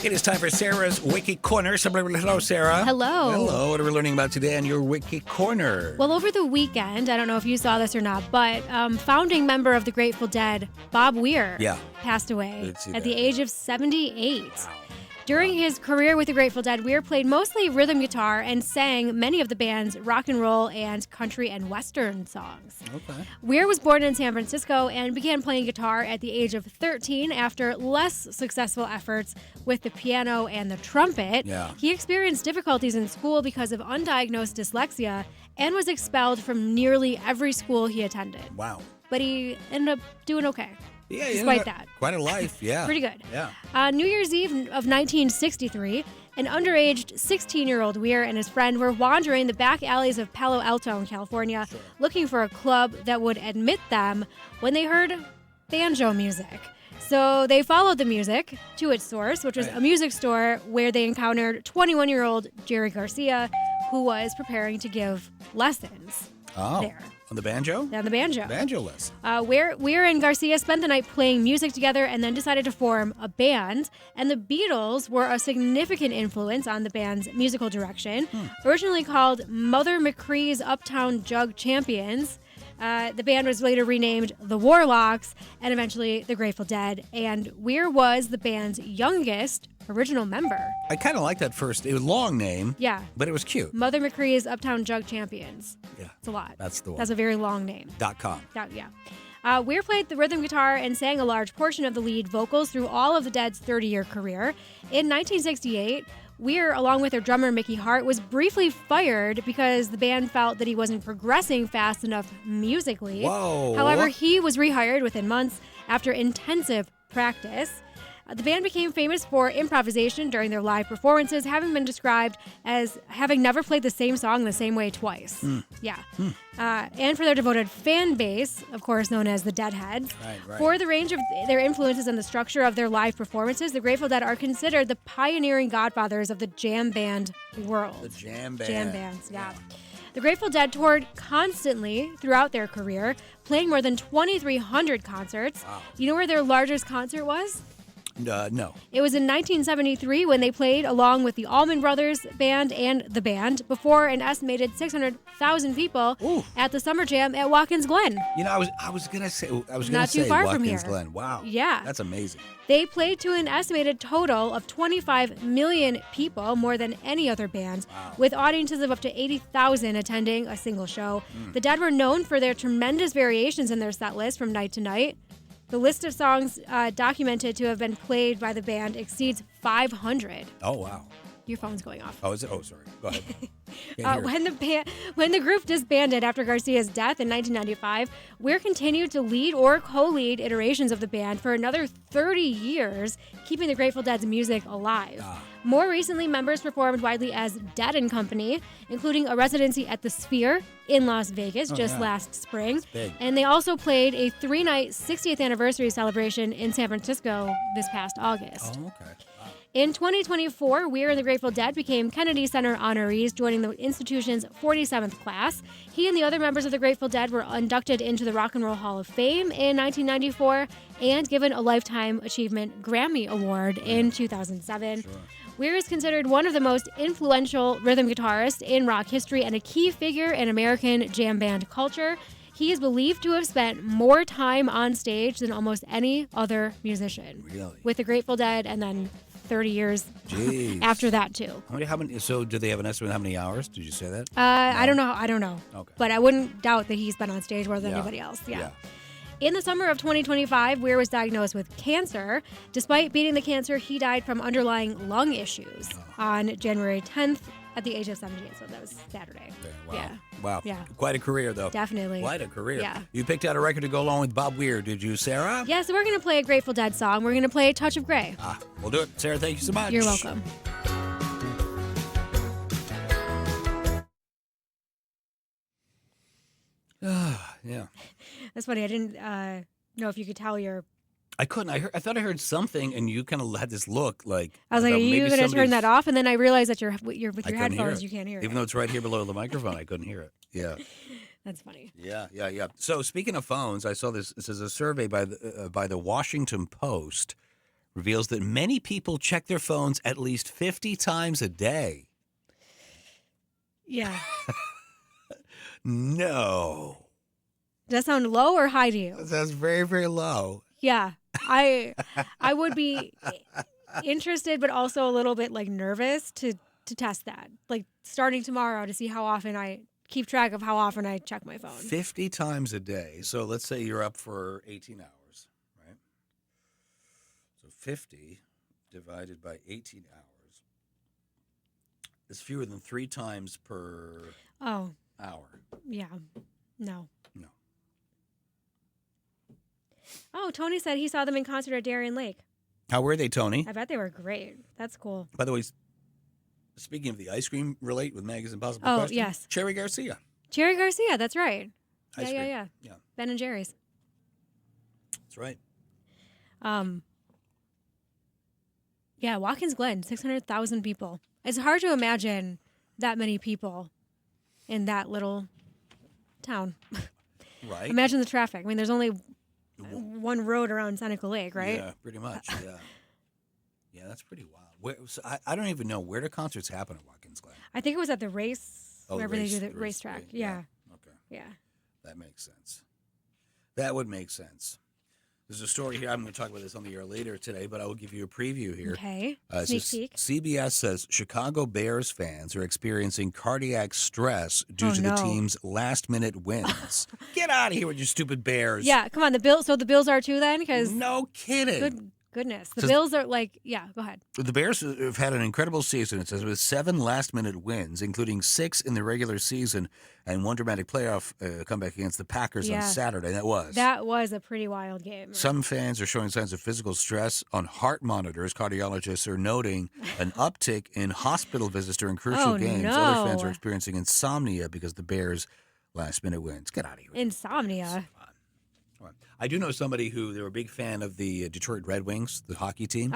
It is time for Sarah's Wiki Corner. Hello, Sarah. Hello. Hello. What are we learning about today on your Wiki Corner? Well, over the weekend, I don't know if you saw this or not, but founding member of the Grateful Dead, Bob Weir, passed away at the age of 78. Wow. During his career with the Grateful Dead, Weir played mostly rhythm guitar and sang many of the band's rock and roll and country and western songs. Okay. Weir was born in San Francisco and began playing guitar at the age of 13 after less successful efforts with the piano and the trumpet. Yeah. He experienced difficulties in school because of undiagnosed dyslexia and was expelled from nearly every school he attended. Wow. But he ended up doing okay. Yeah, despite that. Quite a life, yeah. Pretty good. Yeah. New Year's Eve of 1963, an underage 16-year-old Weir and his friend were wandering the back alleys of Palo Alto in California, looking for a club that would admit them when they heard banjo music. So they followed the music to its source, which was a music store where they encountered 21-year-old Jerry Garcia, who was preparing to give lessons there. On the banjo? On the banjo. Banjo lesson. Weir and Garcia spent the night playing music together and then decided to form a band. And the Beatles were a significant influence on the band's musical direction. Originally called Mother McCree's Uptown Jug Champions, the band was later renamed the Warlocks and eventually the Grateful Dead. And Weir was the band's youngest original member. I kind of like that first. It was a long name. Yeah. But it was cute. Mother McCree's Uptown Jug Champions. Yeah. It's a lot. That's the one. That's a very long name. .com. Yeah. Weir played the rhythm guitar and sang a large portion of the lead vocals through all of the Dead's 30-year career. In 1968, Weir, along with their drummer Mickey Hart, was briefly fired because the band felt that he wasn't progressing fast enough musically. Whoa. However, he was rehired within months after intensive practice. The band became famous for improvisation during their live performances, having been described as having never played the same song the same way twice. Yeah. And for their devoted fan base, of course known as the Deadheads. Right. For the range of their influences and the structure of their live performances, the Grateful Dead are considered the pioneering godfathers of the jam band world. The jam band. Jam bands, yeah. The Grateful Dead toured constantly throughout their career, playing more than 2,300 concerts. Wow. You know where their largest concert was? No. It was in 1973 when they played along with the Allman Brothers Band and the band before an estimated 600,000 people at the Summer Jam at Watkins Glen. You know, I was gonna say Not too far from Watkins here. Glen. Wow. Yeah. That's amazing. They played to an estimated total of 25 million people, more than any other band, with audiences of up to 80,000 attending a single show. The Dead were known for their tremendous variations in their set list from night to night. The list of songs documented to have been played by the band exceeds 500. Oh, wow. Your phone's going off. Oh, is it? Oh, sorry. Go ahead. When the group disbanded after Garcia's death in 1995, Weir continued to lead or co-lead iterations of the band for another 30 years, keeping the Grateful Dead's music alive. More recently, members performed widely as Dead and Company, including a residency at the Sphere in Las Vegas last spring. Big. And they also played a 3-night 60th anniversary celebration in San Francisco this past August. Oh, okay. In 2024, Weir and the Grateful Dead became Kennedy Center honorees, joining the institution's 47th class. He and the other members of the Grateful Dead were inducted into the Rock and Roll Hall of Fame in 1994 and given a Lifetime Achievement Grammy Award in 2007. Sure. Weir is considered one of the most influential rhythm guitarists in rock history and a key figure in American jam band culture. He is believed to have spent more time on stage than almost any other musician. Really? With the Grateful Dead and then 30 years after that too. How many? So, do they have an estimate? How many hours? Did you say that? No. I don't know. Okay. But I wouldn't doubt that he's been on stage more than anybody else. Yeah. In the summer of 2025, Weir was diagnosed with cancer. Despite beating the cancer, he died from underlying lung issues on January 10th at the age of 78. So that was Saturday. Wow. Yeah. Wow. Yeah. Quite a career, though. Definitely. Quite a career. Yeah. You picked out a record to go along with Bob Weir, did you, Sarah? Yeah, so we're going to play a Grateful Dead song. We're going to play Touch of Grey. We'll do it. Sarah, thank you so much. You're welcome. Yeah. That's funny. I didn't know if you could tell your... I couldn't. I thought I heard something, and you kind of had this look like... I was like, are you going to turn that off? And then I realized that you're with your headphones, you can't hear it. Even though it's right here below the microphone, I couldn't hear it. Yeah. That's funny. Yeah. So speaking of phones, I saw this. This is a survey by the Washington Post reveals that many people check their phones at least 50 times a day. Yeah. No. Does that sound low or high to you? That's very, very low. Yeah. I would be interested, but also a little bit like nervous to test that. Like starting tomorrow to see how often I keep track of how often I check my phone. 50 times a day. So let's say you're up for 18 hours, right? So 50 divided by 18 hours is fewer than 3 times per hour. Yeah. No. No. Oh, Tony said he saw them in concert at Darien Lake. How were they, Tony? I bet they were great. That's cool. By the way, speaking of the ice cream relate with Maggie's Impossible Oh, Question, yes. Jerry Garcia. Jerry Garcia, that's right. Ice cream. Yeah. Ben and Jerry's. That's right. Yeah, Watkins Glen, 600,000 people. It's hard to imagine that many people in that little town. Right. Imagine the traffic. I mean, there's only one road around Seneca Lake, right? Yeah, pretty much. Yeah. Yeah, that's pretty wild. So I don't even know, where do concerts happen at Watkins Glen? I think it was at the race, wherever they do the race racetrack. thing. Yeah. Okay. Yeah. That makes sense. That would make sense. There's a story here. I'm going to talk about this on the air later today, but I will give you a preview here. Okay. Sneak peek. CBS says Chicago Bears fans are experiencing cardiac stress due to the team's last-minute wins. Get out of here with your stupid Bears. Yeah, come on. The Bills. So the Bills are too then? Because no kidding. Goodness. The Bills are like, yeah, go ahead. The Bears have had an incredible season, it says, with 7 last-minute wins, including 6 in the regular season and 1 dramatic playoff comeback against the Packers on Saturday. That was a pretty wild game. Right? Some fans are showing signs of physical stress on heart monitors. Cardiologists are noting an uptick in hospital visits during crucial games. No. Other fans are experiencing insomnia because the Bears' last-minute wins. Get out of here. Insomnia. I do know somebody who they were a big fan of the Detroit Red Wings, the hockey team.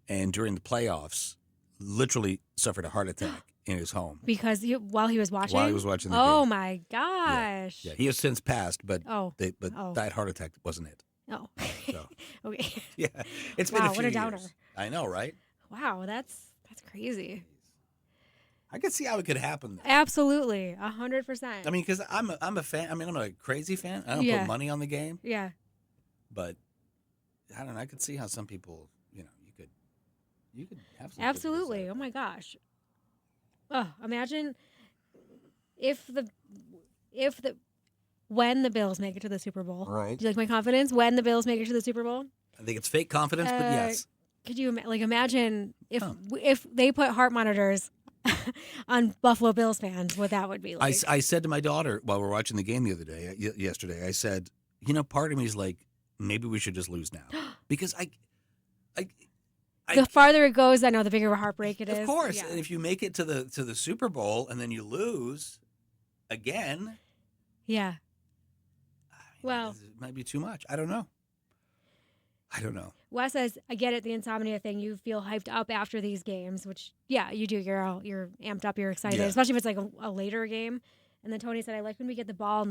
And during the playoffs, literally suffered a heart attack in his home. Because while he was watching? While he was watching the game. Oh, my gosh. Yeah. He has since passed, but Oh. that heart attack wasn't it. Oh. So, Okay. yeah. It's been a few what a downer. years. I know, right? Wow, that's crazy. I could see how it could happen, though. Absolutely. 100%. I mean, because I'm a fan. I mean, I'm a crazy fan. I don't put money on the game. Yeah. But I don't know. I could see how some people, you could have some. Absolutely. Oh my gosh. Oh, imagine when the Bills make it to the Super Bowl. Right. Do you like my confidence? When the Bills make it to the Super Bowl? I think it's fake confidence, but yes. Could you imagine if they put heart monitors on Buffalo Bills fans, what that would be like? I said to my daughter while we were watching the game the other day, yesterday, I said, part of me is like, maybe we should just lose now. Because the farther it goes, I know the bigger of a heartbreak it is. Of course. Yeah. And if you make it to the Super Bowl and then you lose again. Yeah. Well, it might be too much. I don't know. Wes says, I get it, the insomnia thing. You feel hyped up after these games, which, yeah, you do. You're amped up. You're excited, especially if it's like a later game. And then Tony said, I like when we get the ball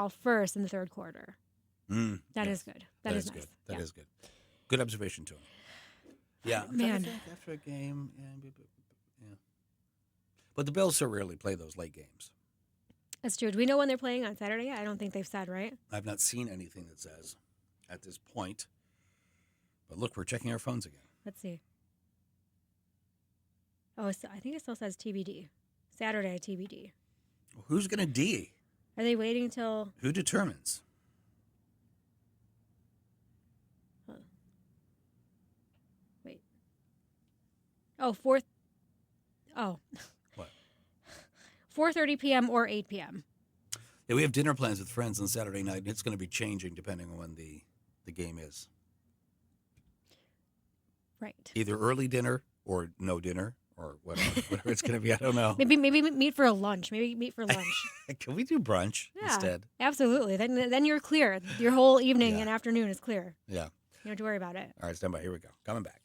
first in the third quarter. That is good. That is nice. Good. That is good. Good observation, Tony. Yeah. Man. After a game, yeah. But the Bills so rarely play those late games. That's true. Do we know when they're playing on Saturday? I don't think they've said, right? I've not seen anything that says at this point. But look, we're checking our phones again. Let's see. Oh, I think it still says TBD. Saturday, TBD. Well, who's going to D? Are they waiting till... Who determines? Huh. Wait. Oh, 4... Oh. What? 4:30 p.m. or 8 p.m. Yeah, we have dinner plans with friends on Saturday night, and it's going to be changing depending on when the game is. Right. Either early dinner or no dinner or whatever it's going to be. I don't know. Maybe meet for a lunch. Maybe meet for lunch. Can we do brunch instead? Absolutely. Then you're clear. Your whole evening and afternoon is clear. Yeah. You don't have to worry about it. All right, stand by. Here we go. Coming back.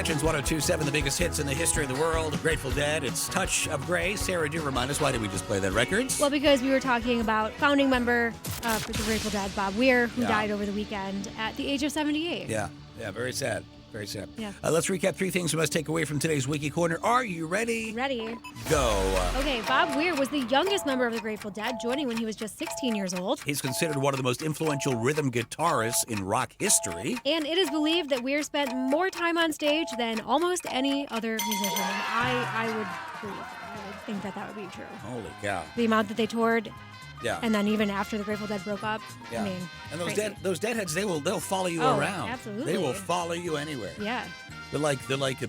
Legends 1027, the biggest hits in the history of the world. Grateful Dead, it's Touch of Grey. Sarah, do remind us, why did we just play that record? Well, because we were talking about founding member for the Grateful Dead, Bob Weir, who died over the weekend at the age of 78. Yeah, very sad. Very sad. Yeah. Let's recap 3 things we must take away from today's Wiki Corner. Are you ready? Ready. Go. Okay, Bob Weir was the youngest member of the Grateful Dead, joining when he was just 16 years old. He's considered one of the most influential rhythm guitarists in rock history. And it is believed that Weir spent more time on stage than almost any other musician. And I would think that would be true. Holy cow. The amount that they toured. Yeah. And then even after the Grateful Dead broke up. Yeah. I mean, and crazy. those Deadheads, they'll follow you Oh, around. absolutely. They will follow you anywhere. Yeah. They're like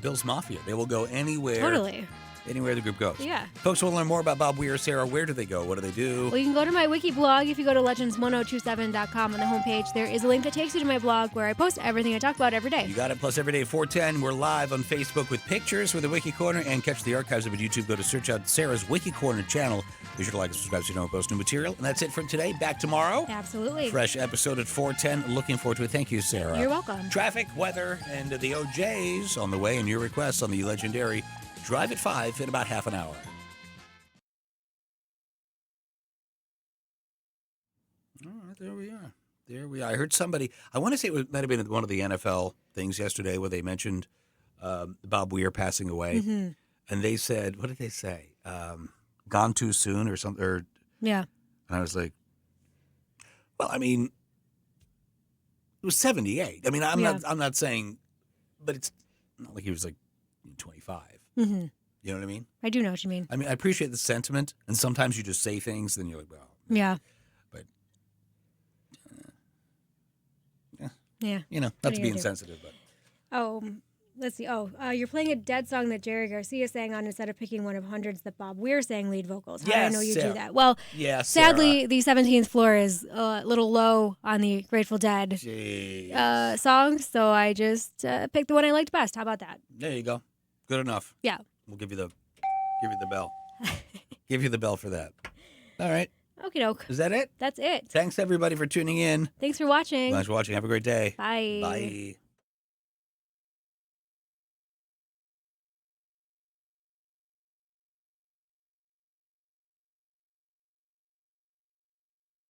Bill's Mafia. They will go anywhere. Totally. Anywhere the group goes. Yeah. Folks want to learn more about Bob Weir. Sarah, where do they go? What do they do? Well, you can go to my wiki blog. If you go to legends1027.com on the homepage, there is a link that takes you to my blog where I post everything I talk about every day. You got it. Plus, every day at 4:10, we're live on Facebook with pictures for the Wiki Corner, and catch the archives of it on YouTube. Go to search out Sarah's Wiki Corner channel. Be sure to like and subscribe so you don't post new material. And that's it for today. Back tomorrow. Absolutely. Fresh episode at 4:10. Looking forward to it. Thank you, Sarah. You're welcome. Traffic, weather, and the OJs on the way, and your requests on the legendary Drive at 5 in about half an hour. All right, there we are. There we are. I heard somebody, I want to say it might have been one of the NFL things yesterday where they mentioned Bob Weir passing away. Mm-hmm. And they said, what did they say? Gone too soon or something? Or, Yeah. and I was like, well, I mean, it was 78. I mean, I'm not saying, but it's not like he was like 25. Mm-hmm. You know what I mean? I do know what you mean. I mean, I appreciate the sentiment, and sometimes you just say things, then you're like, well, Yeah. but Yeah. you know, What not are to you be gonna do? insensitive, but Let's see. You're playing a Dead song that Jerry Garcia sang on instead of picking one of hundreds that Bob Weir sang lead vocals. How did I know you Sarah. do that? Well, yeah, sadly, the 17th floor is a little low on the Grateful Dead Jeez. songs, so I just picked the one I liked best. How about that? There you go. Good enough. Yeah. We'll give you the bell. Give you the bell for that. All right. Okie doke. Is that it? That's it. Thanks everybody for tuning in. Thanks for watching. Thanks for watching. Have a great day. Bye. Bye.